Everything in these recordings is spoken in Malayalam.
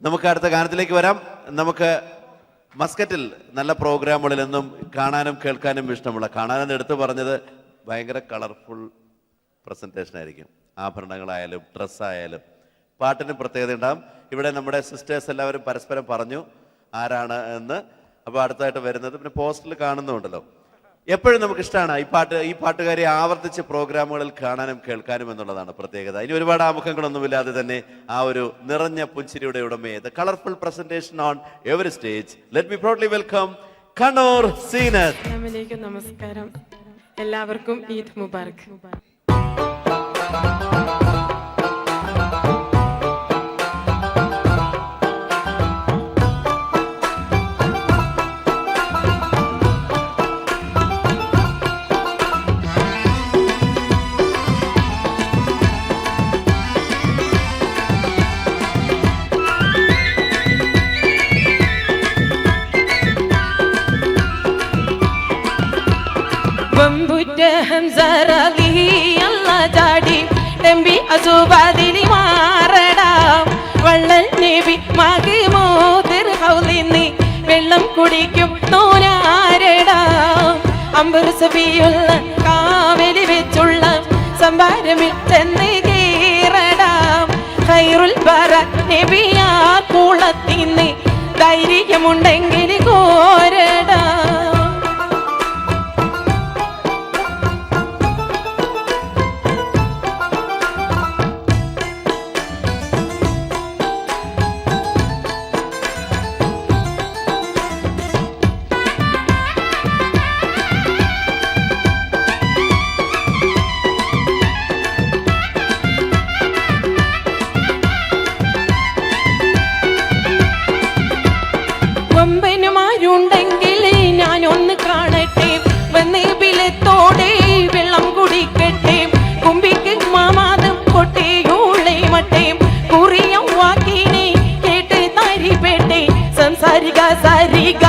നമുക്ക് അടുത്ത ഗാനത്തിലേക്ക് വരാം. നമുക്ക് മസ്കറ്റിൽ നല്ല പ്രോഗ്രാമുകളിൽ നിന്നും കാണാനും കേൾക്കാനും ഇഷ്ടമുള്ള, കാണാനെന്ന് എടുത്തു പറഞ്ഞത് ഭയങ്കര കളർഫുൾ പ്രസൻറ്റേഷൻ ആയിരിക്കും. ആഭരണങ്ങളായാലും ഡ്രസ്സായാലും പാട്ടിന് പ്രത്യേകത ഉണ്ടാകും. ഇവിടെ നമ്മുടെ സിസ്റ്റേഴ്സ് എല്ലാവരും പരസ്പരം പറഞ്ഞു ആരാണ് എന്ന്. അപ്പോൾ അടുത്തായിട്ട് വരുന്നത് പിന്നെ പോസ്റ്ററിൽ കാണുന്നുണ്ടല്ലോ. എപ്പോഴും നമുക്ക് ഇഷ്ടമാണ് ഈ പാട്ടുകാരെ ആവർത്തിച്ച് പ്രോഗ്രാമുകളിൽ കാണാനും കേൾക്കാനും എന്നുള്ളതാണ് പ്രത്യേകത. ഇനി ഒരുപാട് ആമുഖങ്ങളൊന്നുമില്ലാതെ തന്നെ ആ ഒരു നിറഞ്ഞ പുഞ്ചിരിയുടെ ഉടമയെ, the colourful presentation on every stage, let me proudly welcome Kannur Zeenath. നമസ്കാരം, എല്ലാവർക്കും ഈദ് മുബാറക്. വെള്ളം കുടിക്കും നോരാരടാം അമ്പുറസബിയുള്ള കാവലി വെച്ചുള്ള സംഭാരമിൽ ചെന്ന് കീറടാം. ഖൈറുൽ ബറ നബിയാ കൂളത്തിന്ന് ധൈര്യമുണ്ടെങ്കിൽ കോരടാം. കൊമ്പനുമാരുണ്ടെങ്കിൽ ഞാനൊന്ന് കാണട്ടെ, വന്ന് ബിലത്തോടെ വെള്ളം കുടിക്കട്ടെ. കുമ്പിക്ക് മാമാദം കൊട്ടേയോളെ മട്ടേ കുറിയ വാക്കിനെ കേട്ട് താരിപ്പെട്ടെ. സംസാരിക സാരിക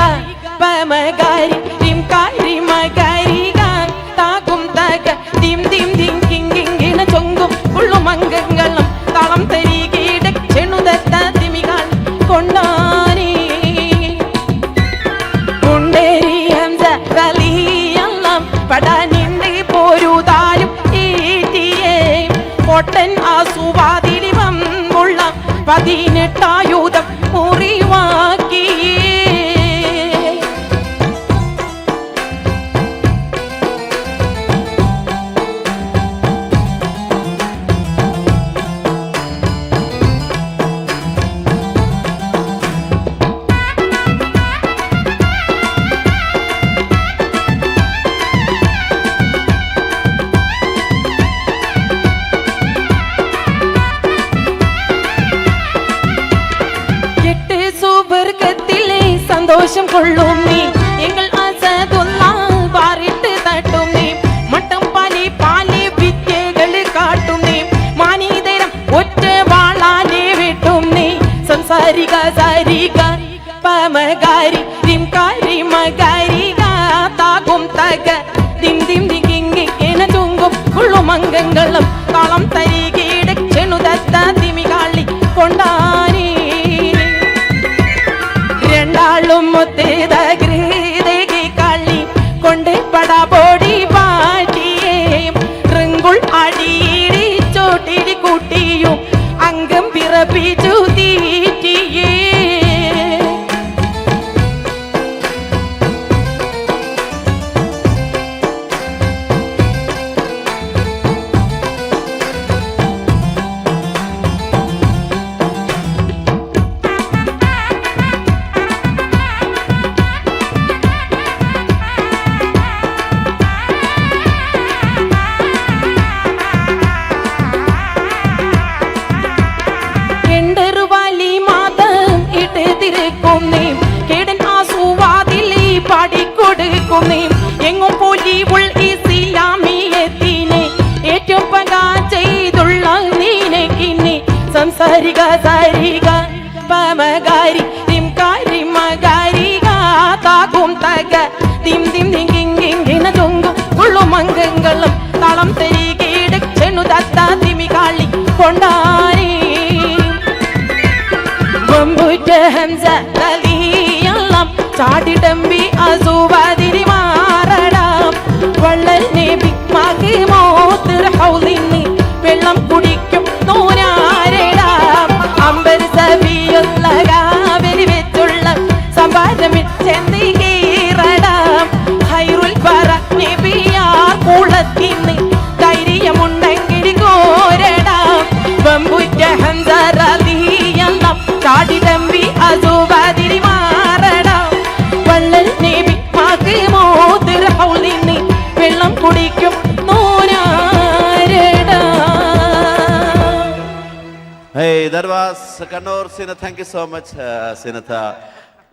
പമകാരി രിംകാരി മകാരിക താകും തക ദിം ദിം ദിം കിങ്കിങ്ങിണ ചൊങ്കും ഉള്ളുമംഗങ്ങളും തളം തരികീട ചെണുതത്ത തിമികൾ കൊണ്ടാനേ. പടനിണ്ട് പോരുതാലും ഈറ്റിയേ പൊട്ടൻ ആസുവാതിരി വമ്പുള്ള 18 ആയുധം മുറിവാക്കിയേ. സന്തോഷം കൊള്ളും നീ എങ്ങൾ അസദുള്ള പാറിട്ട് തട്ടും നീ. മട്ടം പാലി പാലി വിദ്യകൾ കാട്ടും നീ. മാനീതരം ഒറ്റ വാളാലെ വിട്ടും നീ. സംസാരിക സാരിക പമകാരി ദിംകാരി മകാരിക താകും തക ദിം ദിം ദിങ്ങിങ്ങനെ ചുങ്കും ഉള്ളുമംഗങ്ങളും താളം തരികീട ചെണുതത്ത തിമികാളി കൊണ്ടാനേ. രണ്ടാളും കളി കൊണ്ട് പടപൊടി പാട്ടിയേ റിങ്കുൾ അടിയിടി ചോട്ടിടി കൂട്ടിയും അംഗം പിറപ്പിച്ചു തീറ്റിയേ. എങ്ങും പോലിവുൾ ഇസ്ലാമിയത്തിനെ ഏറ്റവും പകാ ചെയ്തുള്ള നീനക്കിന്നെ. സംസാരിക സാരിക പമകാരി ദിംകാരി മകാരിക താകും തക ദിം ദിം ദിങ്ങിങ്ങിന ചൊങ്കും ഉള്ളുമംഗങ്ങളും തളം തരികീട ചെണുതത്ത തിമികാളി കൊണ്ടാനേ. വെമ്പുറ്റ ഹംസ റളിയല്ലാഹ് ചാടിടമ്പി അസുവാതിരി മാറടാം വള്ളൽ നബി മഖ്മൂദ് ഹൗലിനി വെള്ളം കുടിക്കും നൂനാരടാം അമ്പർ സബിയുള്ള കാവലി വെച്ചുള്ള സംഭാരമിൽ ചെന്നി കീറടാം ഖൈറുൽ ബറ നബിയാർ കുളത്തിന് ധൈര്യമുണ്ടെങ്കിൽ കോരടാം വെമ്പുറ്റ ഹംസ റളിയല്ലാഹ് ചാടിടമ്പി അസുവാതിരി മാറടാം വള്ളൽ നബി മഖ്മൂദ് ഹൗലിനി വെള്ളം കുടിക്കും നൂനാരടാം. Hey, that was Kannur Sinath. Thank you so much, Sinath.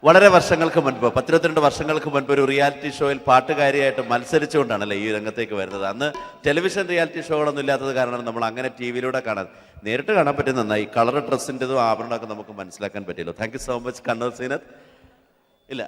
വളരെ വർഷങ്ങൾക്ക് മുൻപ് 12 വർഷങ്ങൾക്ക് മുൻപ് ഒരു റിയാലിറ്റി ഷോയിൽ പാട്ടുകാരിയായിട്ട് മത്സരിച്ചുകൊണ്ടാണല്ലേ ഈ രംഗത്തേക്ക് വരുന്നത്. അന്ന് ടെലിവിഷൻ റിയാലിറ്റി ഷോകളൊന്നും ഇല്ലാത്തത് കാരണം നമ്മൾ അങ്ങനെ ടി വിയിലൂടെ കാണാൻ നേരിട്ട് കാണാൻ പറ്റി. നന്നായി കളർ ഡ്രസ്സിൻ്റെതും ആഭരണമൊക്കെ നമുക്ക് മനസ്സിലാക്കാൻ പറ്റിയല്ലോ. Thank you so much Kannur Zeenath. ഇല്ല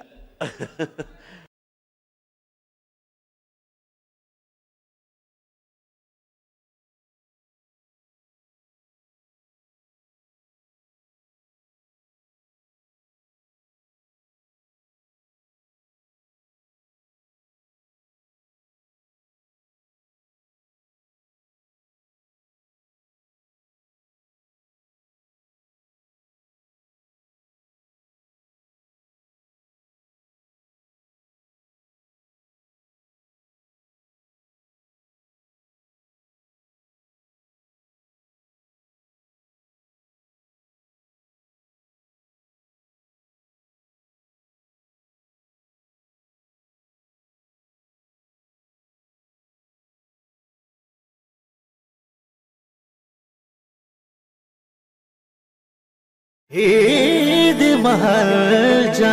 ईद महर्जा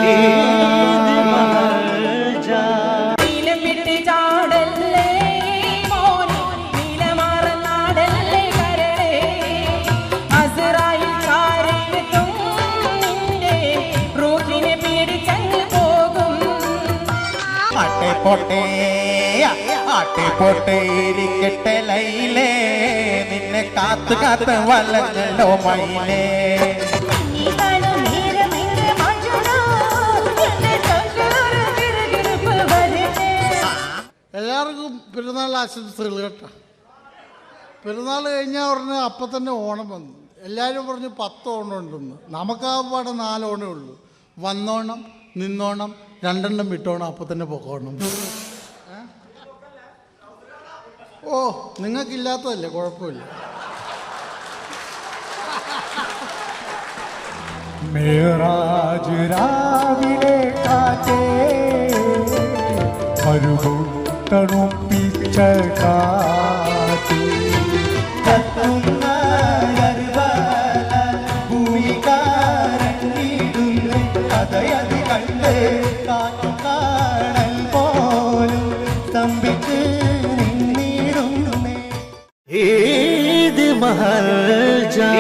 നീലമിട്ട് ചാടല്ലേ മോനെ നീലമാറനാടല്ലേ കരളേ അസ്റായിൽ ചാരത്തും നിന്റെ റൂഹിനെ പേടിച്ചങ്ങ് പോകും. ആട്ടെ പോട്ടെ ഇരിക്കട്ടെ ലൈലേ നിന്നെ കാത്തു കാത്ത് വലഞ്ഞല്ലോ മൈലേ. എല്ലാവർക്കും പെരുന്നാൾ ആശംസകൾ കേട്ടോ. പെരുന്നാൾ കഴിഞ്ഞാൽ ഉടനെ അപ്പം തന്നെ ഓണം വന്നു. എല്ലാവരും പറഞ്ഞു 10 ഓണം ഉണ്ടെന്ന്. നമുക്കാകപ്പാടെ 4 ഓണേ ഉള്ളൂ. വന്നോണം, നിന്നോണം, 2 എണ്ണം വിട്ടോണം, അപ്പം തന്നെ പൊക്കോണം. ഓ നിങ്ങൾക്കില്ലാത്തതല്ലേ, കുഴപ്പമില്ല. മേറാജ് രാവിലെ കാറ്റേ തണുപ്പിച്ച കാറ്റ് കത്തുന്ന ഭൂമികാരങ്ങിടുന്നു കഥയതി കണ്ട് കാറ്റു കാണൽ പോലും തമ്പിച്ച് നിന്നിടുന്നു. ഈദ് മഹർജാ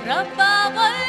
റബ്ബാവൽ